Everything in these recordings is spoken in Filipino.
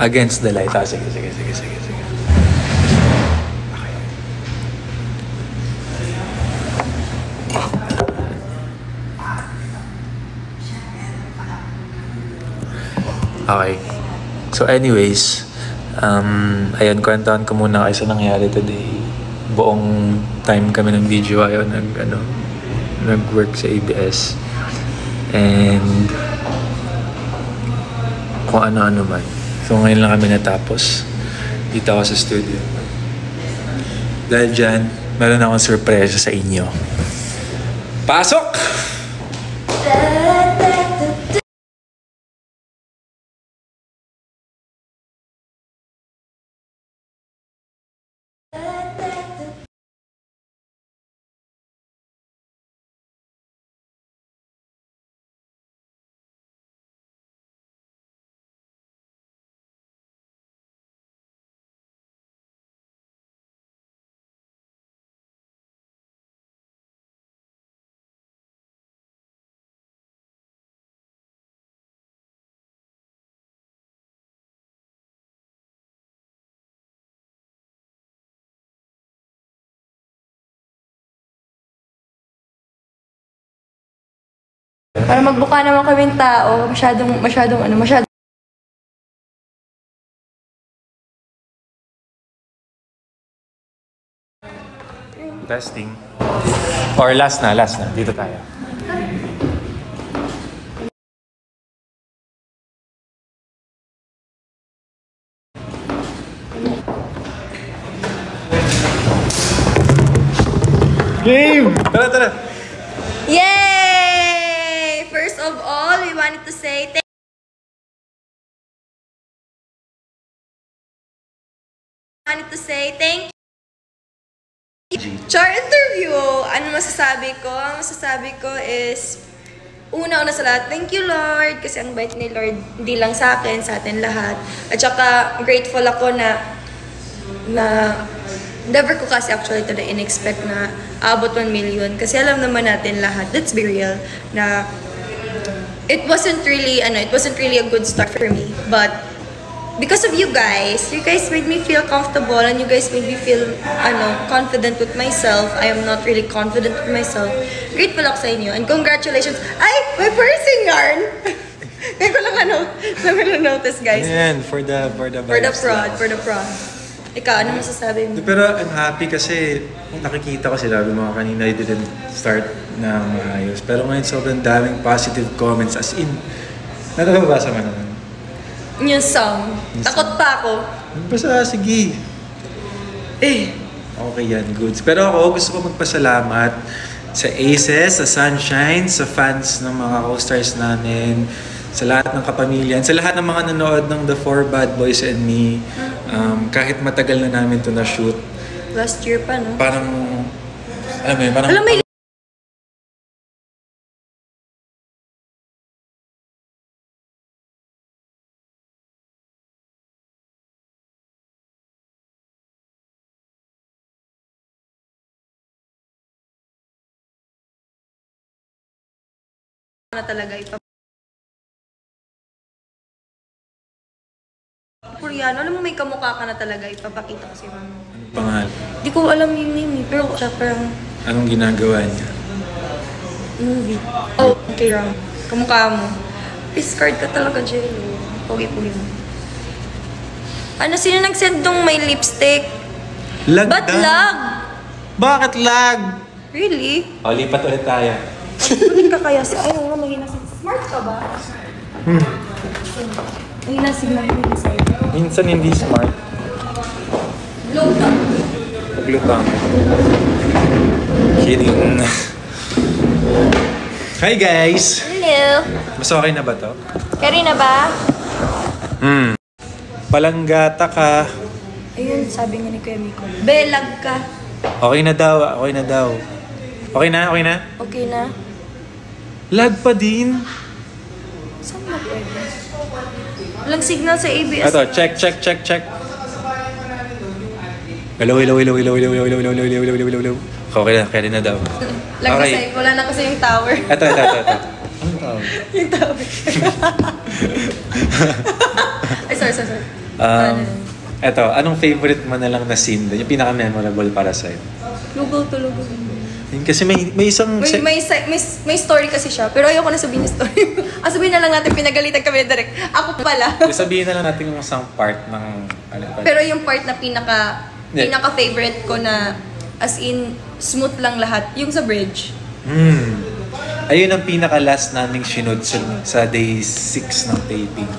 Against the light. Ah, sige. Okay. Okay. So anyways, ayun, kwentuhan ko muna kayo sa nangyari today. Buong time kami ng video ayaw nag-work sa ABS. And kung ano-ano man. So ngayon lang kami natapos. Dito ako sa studio. Dahil dyan, meron akong surprise sa inyo. Pasok! Para magbuka naman kaming tao, masyadong. Testing. Or last na. Dito tayo. Game! Tara! Yay! First of all, we wanted to say thank you. Char interview! Ano masasabi ko? Ang masasabi ko is, una sa lahat, thank you Lord. Kasi ang bait ni Lord, hindi lang sa akin, sa atin lahat. At saka, grateful ako na never ko kasi actually ito na in-expect na abot 1 million. Kasi alam naman natin lahat, let's be real, na it wasn't really a good start for me. But because of you guys made me feel comfortable and you guys made me feel confident with myself. I am not really confident with myself. Grateful ako sa inyo and congratulations. Ay, may person yarn. Ngayon ko lang notice guys. Ayan, for the prod. Ikaw, ano masasabi mo? Pero I'm happy kasi nakikita ko sila mga kanina I didn't start na maayos. Pero ngayon sobrang daming positive comments as in. Nakababasa mo naman. Yung song. Takot pa ako. Basta, sige. Okay yan, goods. Pero ako gusto ko magpasalamat sa Aces, sa Sunshine, sa fans ng mga co-stars namin, sa lahat ng kapamilya, sa lahat ng mga nanood ng The 4 Bad Boys and Me. Kahit matagal na namin ito na-shoot. Last year pa, no? Parang, alam mo yun, na talaga Koreano, alam mo may kamukha ka na talaga, ipapakita ko si mama. anong pangalan? Di ko alam yung name pero siya parang Anong ginagawa niya? movie. Oh, okay wrong. Kamukha mo. Discard ka talaga, Jello. Pogi-pogi mo. Ano, sino nag-send tong may lipstick? Lag Ba't daw. lag? Bakit lag? Really? O, lipat ulit tayo. Kunin ka kaya si... Ay, nga, mahina si... Smart ka ba? Mahina signal ko sa'yo. Minsan hindi smart. Lutang. Paglutang. Kidding. Hi guys! Hello. Mas okay na ba to? Carry na ba? Palanggata ka. Ayun, sabi nga ni Kuya Miko. Belag ka. Okay na daw. Okay na. Okay na? Lag pa din. Saan ba pwede? Walang signal sa ABS. Ito, check. Hello. Okay na, carry na daw. Lang Okay. kasi, wala na kasi yung tower. Ito. Anong tawag? Yung tower. Ay, sorry. Eto, anong favorite mo na lang na scene doon? Yung pinaka-memorable para sa'yo? Lugaw to lugaw. Yun, kasi may isang... May story kasi siya, pero ayoko na sabihin yung story. Sabihin na lang natin, pinagalitan kami direct. Ako pala. Sabihin na lang natin yung isang part ng... Pero yung part na pinaka-favorite ko na as in, smooth lang lahat, yung sa bridge. Ayun ang pinaka-last naming sinod sa day 6 ng taping.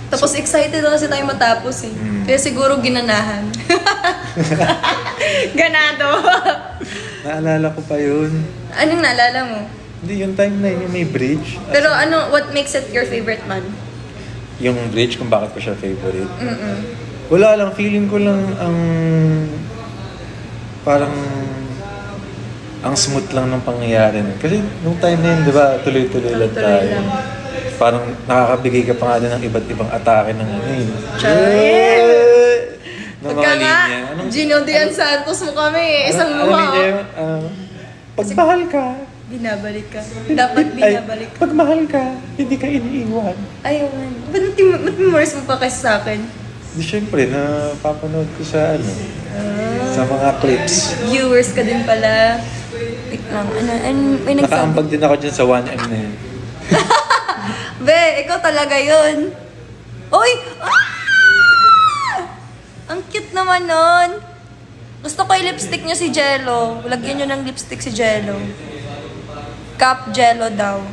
Tapos excited na kasi tayo matapos eh. Kaya siguro ginanahan. Ganado. Naalala ko pa yun. Anong naalala mo? Hindi, yung time na yun, yung may bridge. Pero what makes it your favorite man? Yung bridge, kung bakit ko siya favorite? Wala lang, feeling ko lang parang ang smooth lang ng pangyayari nun. Kasi nung time na yun, di ba, tuloy-tuloy lang tayo. Parang nakakabigay ka pa nga din ng iba't ibang atake ng ano yun. Ng mga linya. Gino Dian Santos mo kami. Isang luha. Pagmahal ka. Binabalik ka. Dapat binabalik ka. Pagmahal ka, hindi ka iniiwan. Ayaw man. Ba't memorize mo pa kasi sa akin? Di syempre, napapanood ko sa sa mga clips. Viewers ka din pala. Wait lang, may nagsabi. Nakaambag din ako dyan sa 1M na yun. Be, ikaw talaga yun. Uy! Ang cute naman nun. Gusto ko yung lipstick niyo si Jello. Lagyan niyo ng lipstick si Jello. Cup Jello daw.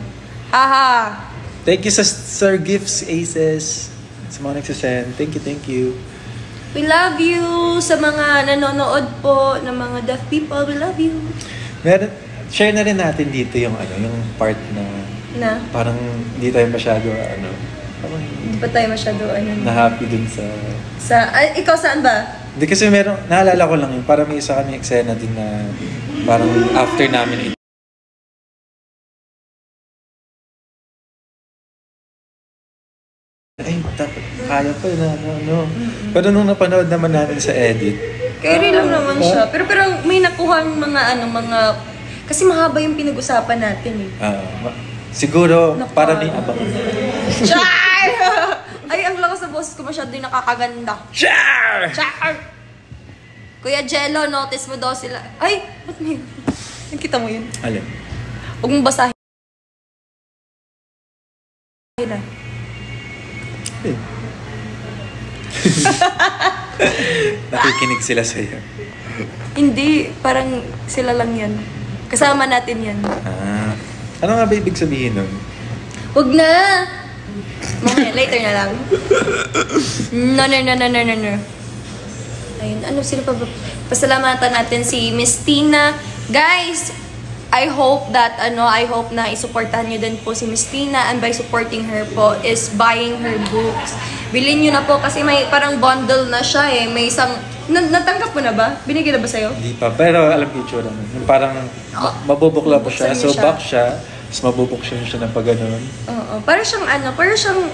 Haha. Thank you sa Sir Gifts Aces. Sa mga nagsasend. Thank you. We love you sa mga nanonood po ng mga deaf people. We love you. Share na rin natin dito yung yung part na parang hindi tayo masyado hindi pa tayo masyado na happy dun sa ikaw saan ba? Hindi kasi naalala ko lang yun, parang may isa kami eksena din na parang after namin kaya pa na pero nung napanood naman namin sa edit carry lang naman siya pero may nakuha mga kasi mahaba yung pinag-usapan natin siguro para may abang. Char! Ay, ang lakas sa boses ko masyado yung nakakaganda. Char! Kuya Jello, notice mo daw sila. Ay, ba't may... Nakita mo yun? Alin? Huwag mong basahin. Nakikinig sila sa'yo. Hindi, parang sila lang yan. Kasama natin yan. Ano nga ba ibig sabihin nun? Huwag na! Mamaya, later na lang. No. Ayun, sino pa ba? Pasalamatan natin si Miss Tina. Guys, I hope na isuportahan nyo din po si Miss Tina, and by supporting her po is buying her books. Bilhin nyo na po kasi may parang bundle na siya eh. May isang... Natanggap mo na ba? Binigay na ba sa'yo? Hindi pa, pero alam ko yung tsura nun. Yung parang mabubukla pa siya. So back siya, tapos mabubuksan siya ng pag gano'n. Oo. Parang siyang parang siyang...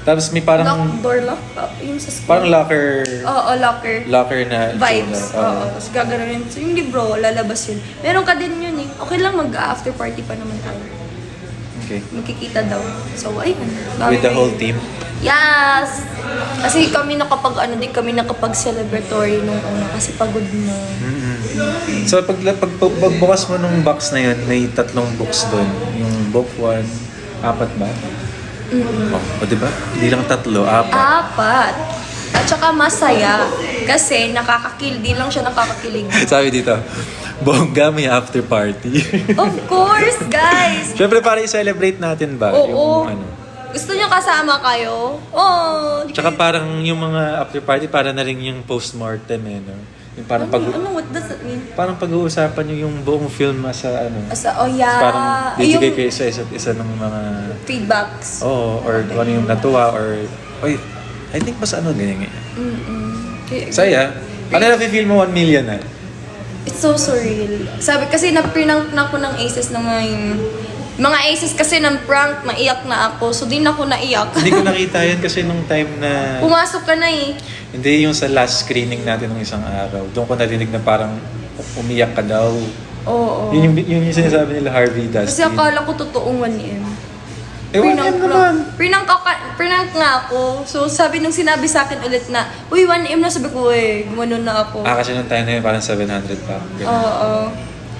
Tapos may parang... Door lock? Yung sa school. Parang locker... Oo, locker. Locker na... Vibes. Oo. Tapos gagano'n. So yung libro, lalabas yun. Meron ka din yun eh. Okay lang mag-after party pa naman tayo. Okay. Magkikita daw. So ayun. With the whole team? Yes! Kasi kami di kami nakapag-celebratory nung una kasi pagod na. So pagbukas mo nung box na yun, may 3 books doon. Yung book 1, 4 ba? O diba? Hindi lang 3, 4. 4. At saka masaya. Kasi di lang siya nakakakilig. Sabi dito, bongga may after party. Of course, guys! Siyempre para i-celebrate natin ba? Oo. Yung Gusto niyo kasama kayo? Oh. Tsaka parang yung mga after party, para na rin yung post-mortem no? Yung parang what does that mean? Parang pag-uusapan nyo yung buong film yeah. Parang bibigay kayo sa isa't isa ng mga... feedbacks. Or kung ano yung natuwa, or... I think mas ganyan. Saya. Ano na-feel mo 1 million na? It's so surreal. Sabi, kasi na-prank na ako ng Aces na ngayon. Mga Aces kasi ng prank, naiyak na ako. So, din ako naiyak. Hindi ko nakita yan kasi nung time na... Pumasok ka na eh. Hindi, yung sa last screening natin ng isang araw. Doon ko narinig na parang umiyak ka daw. Oo. Yun yung sinasabi nila Harvey Dustin. Kasi akala ko totoong 1M. 1M naman. Prank nga ako. So, sinabi sa akin ulit na, uy, 1M na, sabi ko, gumanon na ako. Kasi nung time na yun, parang 700 pa. Oo.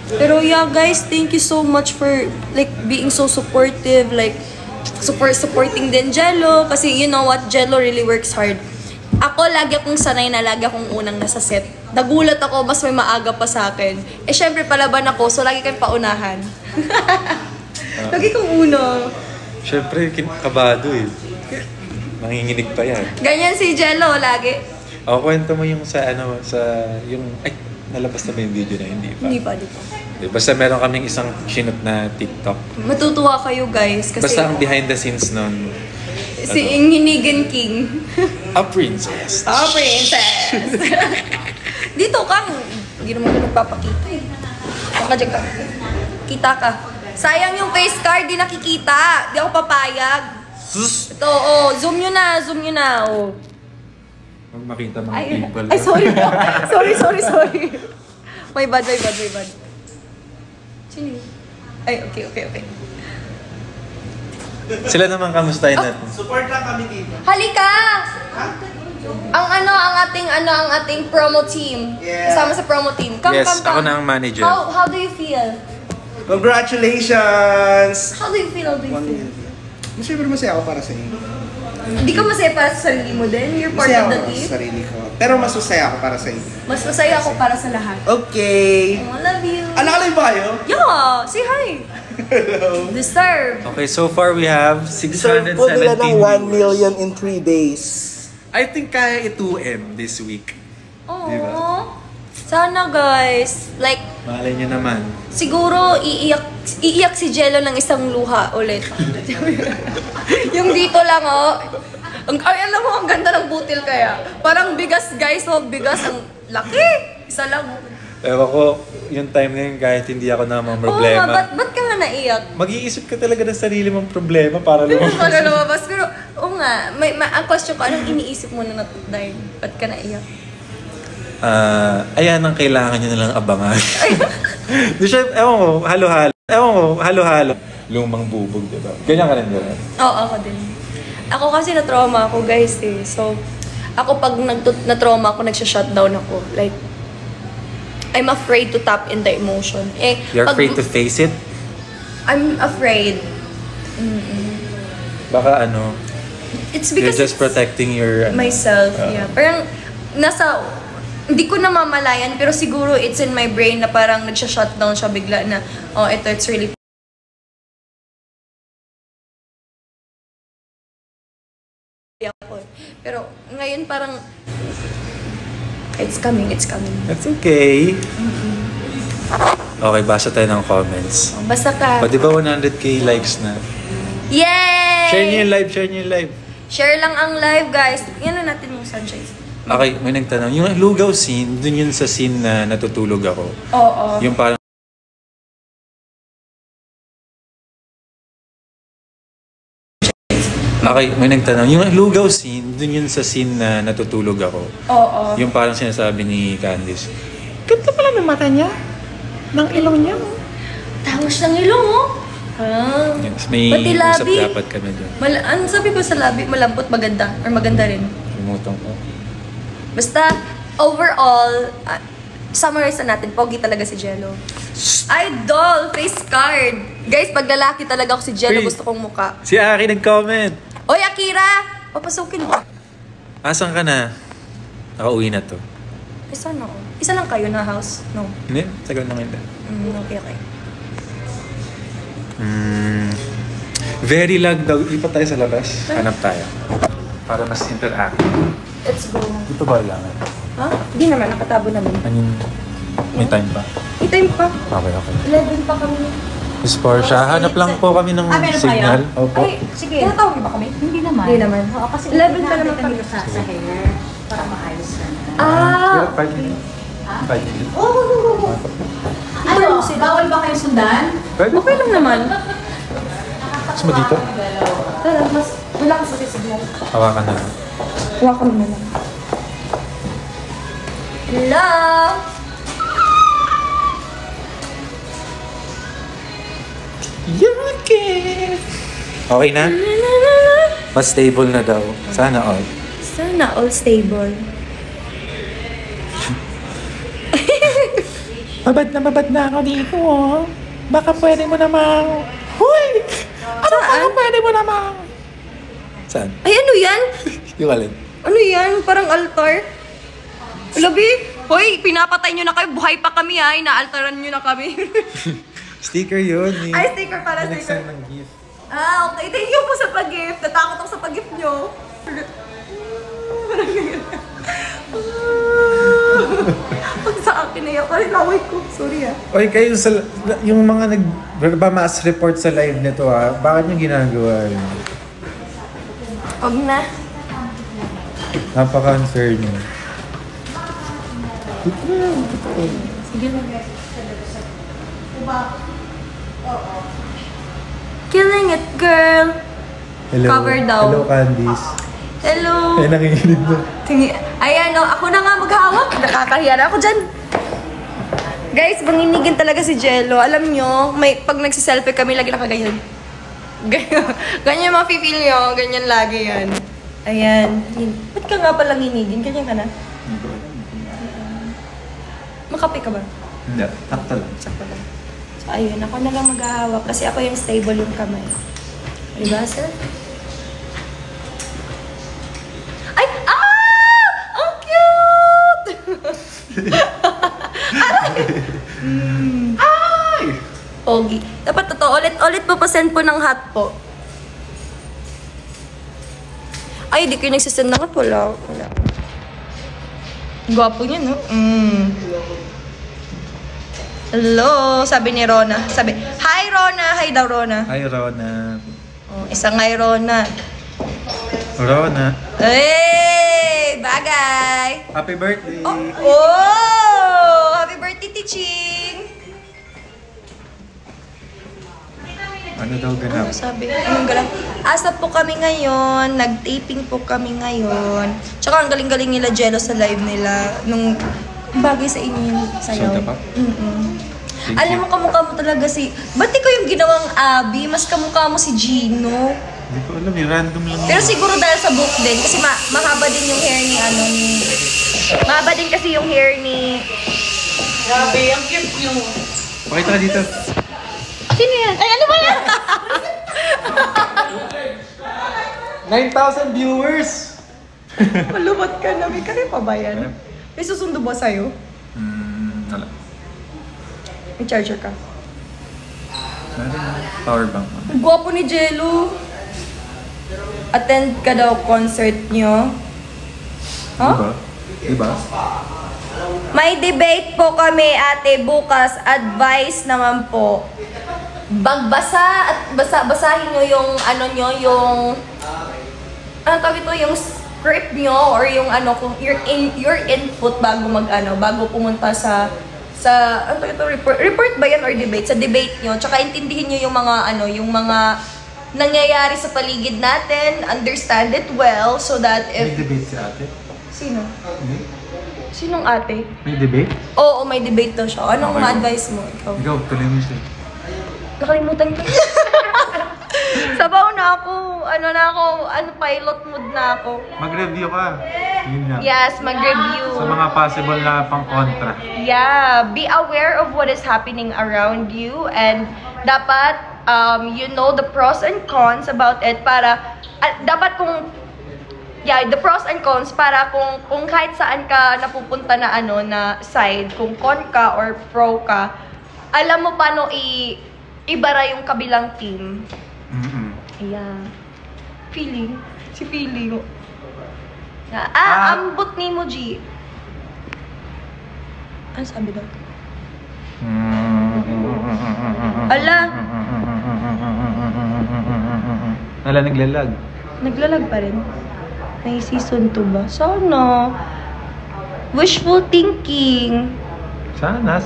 Pero yeah, guys, thank you so much for, like, being so supportive, like, supporting din Jello. Kasi, you know what, Jello really works hard. Ako, lagi akong sanay na lagi akong unang nasa set. Nagulat ako, mas may maaga pa sa akin. Syempre, palaban ako, so lagi kayong paunahan. Lagi kong una. Syempre, kabado eh. Manginginig pa yan. Ganyan si Jello, lagi. Kwento mo yung nalabas na ba yung video na hindi pa? Hindi pa, di pa. Basta meron kaming isang sinot na TikTok. Matutuwa kayo, guys. Kasi basta ang behind the scenes nun. Si Inginigan King. A princess. A princess. Dito ka. Hindi naman ka nagpapakita eh. Baka dyan ka. Kita ka. Sayang yung face card, di nakikita. Di ako papayag. Ito, zoom nyo na, Huwag makita mga people. Ay, sorry po. sorry. My bad. Sino? Ay, okay. Sila naman kamustahin natin. Support lang kami dito. Halika! Ang ating promo team. Yeah. Kasama sa promo team. Come. Ako na ang manager. How do you feel? Congratulations! How do you feel? Siyempre masaya ako para sa inyo. Hindi ka masaya para sa sarili mo din? You're part Masaya of the ako team? sa sarili ko. Pero mas masaya ako para sa inyo. Mas masaya ako para sa lahat. Okay! I love you. Live ba kayo? Yeah! Say hi! Hello! Deserve! Okay, so far we have 617 po nila ng 1 million viewers. in 3 days. I think kaya i-2M this week. Oh, Diba? sana guys. Like, Malay nyo naman. siguro iiyak si Jello ng isang luha ulit. Yung dito lang, alam mo, ang ganda ng butil kaya. Parang bigas, guys, bigas. Ang laki. Isa lang. Ewan ko, yung time na yun, kahit hindi ako namang problema. Oo nga, ba't ka nga naiyak? Mag-iisip ka talaga ng sarili mong problema para lumabas. Para lumabas. Pero, nga, ang question ko, anong iniisip mo na dahil ba't ka naiyak? Ayan ang kailangan nyo nalang abangan. Di siya, ewan ko, halo-halo. Lumang bubog, diba? Ganyan ka rin, diba? Oo, ako din. Ako kasi na-trauma ako, guys, eh. So, ako pag na-trauma ako, nagsha-shutdown ako. Like, I'm afraid to tap in the emotion. You're afraid to face it? I'm afraid. Baka It's because you're just protecting your... myself, yeah. Parang, hindi ko namamalayan, pero siguro it's in my brain na parang nagsha-shutdown siya bigla na, it's really pero ngayon parang it's coming. That's okay. Okay, basa tayo ng comments. Basta ka. Di ba 100k likes na? Yay! Share niyo yung live. Share lang ang live, guys. Yan na natin yung sunshine. Okay, may nagtanong. Yung lugaw scene, dun yun sa scene na natutulog ako. Oo. Yung parang okay, may nagtanong. Yung lugaw scene, dun yun sa scene na natutulog ako. Oo. Yung parang sinasabi ni Candice, ganda pala ng mata niya. Ng ilong niya. Tangos ng ilong, Yes, may pati usap labi. dapat kami dun. Ano sabi ko sa labi? Malambot, maganda. Or maganda rin. Lumutong ko. Basta, overall, summarize na natin, pogi talaga si Jello. Idol! Face card! Guys, pag lalaki talaga ako si Jello, gusto kong muka. Si Aki nag-comment. Oy, Akira! Papasukin mo. Asan ka na? Nakauwi na to. Isa na ako. Isa lang kayo na house? No. Hindi, tagal na ngayon. Okay. Very lag daw. Ipat tayo sa labas. Hanap tayo. Para mas interactive. Let's go. Dito ba lang? Ha? Hindi naman, nakatabo naman. May time pa? May time pa. Okay. 11 pa kami. Miss Portia, hanap lang po kami ng signal. Opo. Ay, sige. Tinatawag niyo ba kami? Hindi naman. Hindi naman. Oo, kasi 11 pa naman kami. sa hair para maayos na. Pero 5 minutes. 5 minutes. Ano? Bawal ba kayo sundan? Pwede. Okay lang naman. Gusto mo dito? Tara, mas wala ka sa signal. Hawakan na. Hawakan mo na. Hello? You're okay. Okay na? Mas stable na daw. Sana all. Sana all stable. Babad na ako dito, oh. Baka pwede mo namang... Huy! Ano baka pwede mo namang... Saan? Ay, ano yan? Yung alin? Ano yan? Parang altar? Labi? Hoy, pinapatay nyo na kayo. Buhay pa kami ha. Inaaltaran nyo na kami. Sticker yun. Eh. Ay, sticker para Next sticker. time ng gift. Ah, okay. Thank you po sa pag-gift. Natakot ako sa pag-gift nyo. Pag sa akin na yan. Parang laway ko. Sorry ah. Oy, kayo sa... Yung mga nagba-mass report sa live nito, ha? Bakit nyo ginagawa yun? Huwag na. Napaka-unfair nyo. Sige na. Killing it, girl. Hello. Cover daw. Hello, Candice. Hello. Ay, nanginginig na. Ayan, no, ako na nga maghawak. Nakakahiya na ako dyan. Guys, manginigin talaga si Jello. Alam nyo, pag nagsiselfie kami, lagi nakaganyan. Ganyan mafe-feel nyo. Ganyan lagi yan. Ayan. Ba't ka nga palang hinigin? Ganyan ka na? Makape ka ba? Hindi, takto lang. Sakto lang. So, ayun. Ako na lang maghahawak kasi ako yung stable yung kamay. Diba, sir? Ay! Ah! Ang cute! Ay! Pogi. Dapat totoo. Ulit po pasend po ng hat po. Ay, di kayo nagsisend ng hat. Wala. Gwapo niya, no? Hello, sabi ni Rona. Sabi, hi Rona! Hi daw Rona. Hi, Rona. Oh, isang hi Rona. Rona. Hey! Bagay! Happy birthday! Oh! Happy birthday, Tiching! Ano daw ganap? Ano sabi? Anong ganap? Asa po kami ngayon. Nag-taping po kami ngayon. Tsaka ang galing-galing nila Jello sa live nila. Nung bagay sa inyo yung sayaw. Santa pa? Alam mo, kamukha mo talaga si... Ba't ikaw yung ginawang Abby? Mas kamukha mo si Gino. Hindi ko alam, random lang. Pero siguro dahil sa book din. Kasi mahaba din yung hair ni Mahaba din kasi yung hair ni... Grabe, ang cute nyo. Pakita ka dito. Sino yan? Ay, ano ba yan? 9,000 viewers! Malumat ka na. May kare pa ba yan? May susundo ba sa'yo? Wala. May charger ka. Power bank. Ang gwapo ni Jello. Attend ka daw concert nyo. Huh? Diba? May debate po kami, ate, bukas. Advice naman po. Bagbasa at basahin nyo yung yung tawag ito, yung script nyo or yung kung your input bago pumunta sa report ba yan or debate? Sa debate nyo, tsaka intindihin nyo yung mga nangyayari sa paligid natin, understand it well, so that May if... debate si ate? Sino? Hindi? Sinong ate? May debate? Oo, may debate daw siya. Anong Okay. ma-advise mo? Ikaw? Ikaw, tuloy mo siya. Nakalimutan ko. Sabaw na ako. Pilot mood na ako. Mag-review ka. Yun nga. Yes, mag-review. Sa mga possible na pang-kontra. Yeah, be aware of what is happening around you and dapat you know the pros and cons about it para dapat the pros and cons para kung kahit saan ka napupunta na na side, kung con ka or pro ka, alam mo paano ibara yung kabilang team. Yeah. Feeling. Ambot ni mo, G. Ano sabi daw? Ala! Ala, naglalag. Naglalag pa rin. May season 2 ba? Sana. Wishful thinking. Sana.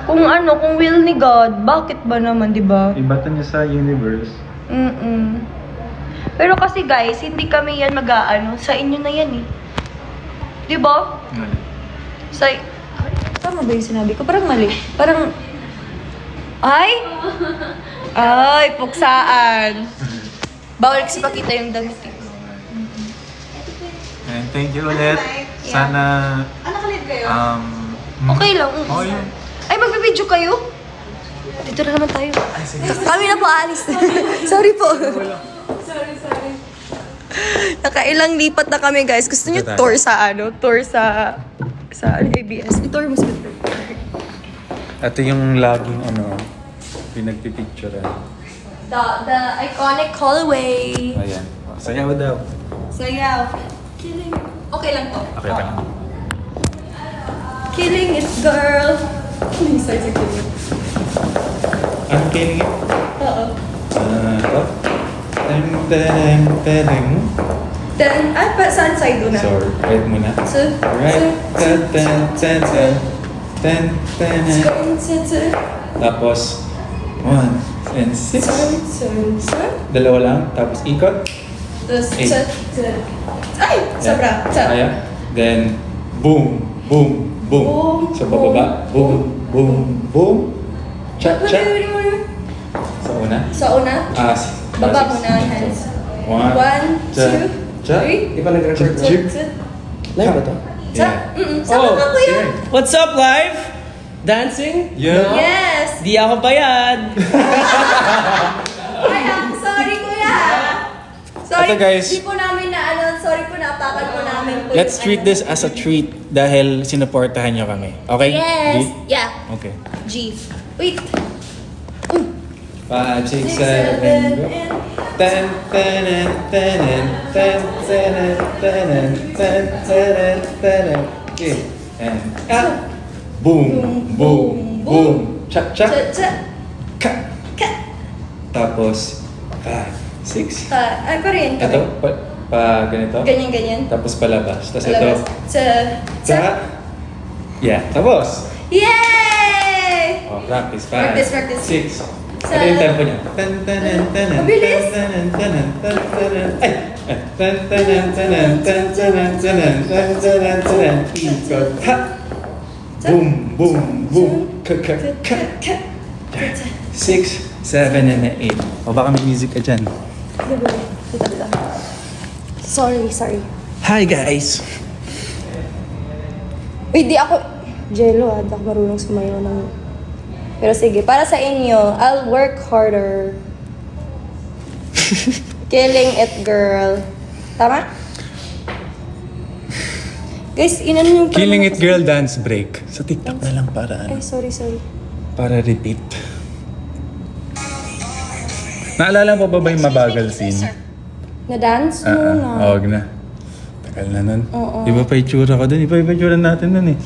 Kung will ni God, bakit ba naman, di ba? Ibatan niya sa universe. Pero kasi guys, hindi kami yan sa inyo na yan eh. Di ba? Tama ba yung sinabi ko? Parang mali. Parang, ay! Ay, puksaan. Bawal kasi pakita yung damit. And thank you ulit. Sana, Okay lang. okay lang. Ay, magbibideo kayo? Dito na naman tayo. Kami na po, alis. Sorry po. Sorry. Nakailang lipat na kami, guys. Gusto niyo tour sa Tour sa ABS. I-tour mo sa Ito yung laging pinagpipicturean. The iconic hallway. Ayan. Sayaw daw. Sayaw. Killing. Okay lang po. Okay lang. Killing it, girl. Sorry sa killing. Anong killing it? Oo. Ito? Saan side doon na? So, right muna. Right. Tapos, 1 and 6. Dalawa lang. Tapos ikot. Ay! Sobra. Kaya. Then, boom, boom, boom. Sa bababa. Boom, boom, boom. Cha, cha. Sa una. Sa una? Baba muna ang hands. 1, 2, 3. Di ba nag-record? Live ba to? Sama ka, kuya. What's up, live? Dancing? Yeah. Yes! Di ako bayad. Ay, sorry, kuya. Sorry, Ito, guys. Di po namin sorry po, napakan po namin po. Let's treat this as a treat dahil sinuportahan nyo kami. Okay? Yes! G? Yeah. Okay. G. Wait. 5, 6, 7, go. Ten, ten, ten, ten, ten, ten, ten, ten, ten. Okay. And boom, boom, boom. Cha, cha. Ka. Tapos 5, 6. Ay, pa rin. Ito, pa ganito. Ganyan. Tapos palabas. Tapos ito. Cha. Yeah, tapos. Yay! Oh, practice. 5, Practice. 6. Ito yung tempo niya. Mabilis. Ikot. Ha! Boom, boom, boom. Ka, ka, ka. 6, 7, and 8. O baka may music ka dyan. Sorry. Hi guys! Wait, di ako... Jello, di ako marunong sumayaw ng... Pero sige, para sa inyo, I'll work harder. Killing it, girl. Tama? Guys, inano yung... Killing It Girl Dance Break. Sa TikTok na lang para Ay, sorry. para repeat. Naalala mo ba yung mabagal scene? Na-dance muna. Huwag na. Tagal na nun. Oo. Iba pa itsura ko dun. Iba itsura natin nun eh.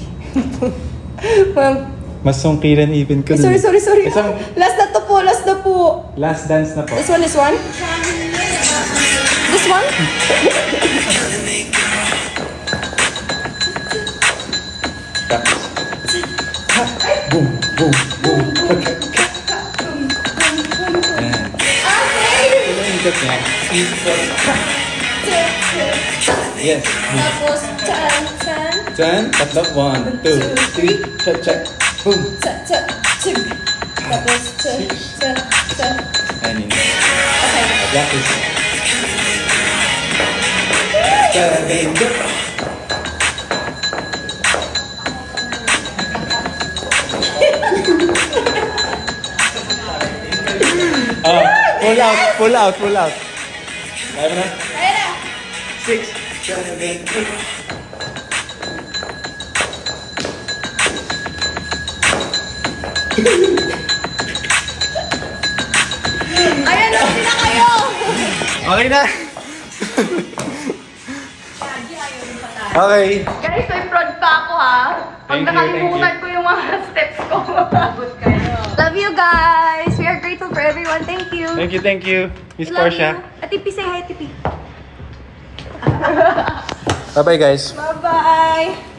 Ma'am, Mas songkiran ipin ko dun. sorry. Isang Last na po. last dance na po. This one? This one? Tapos. Ha! Boom, boom, boom. Ayan. Ito yung ikot niya. Ikot. Ha! Yes. Tapos, chan. Then, tatlo. 1, 2, 3. Check, check. Boom. Chig. Tapos, cha. Ayan yun. Okay. Practice. 7, go. Pull out. Kaya mo na? Kaya na. 6, 7, 8. Ayan na, sila kayo! Okay na? Okay. Guys, may prod pa ako ha. Pag Thank you, nakalimutan ko yung mga steps ko. Love you guys! We are grateful for everyone. Thank you. Thank you. Miss Love Portia. you. Ate P, say hi, Ate P. Bye-bye guys. Bye-bye.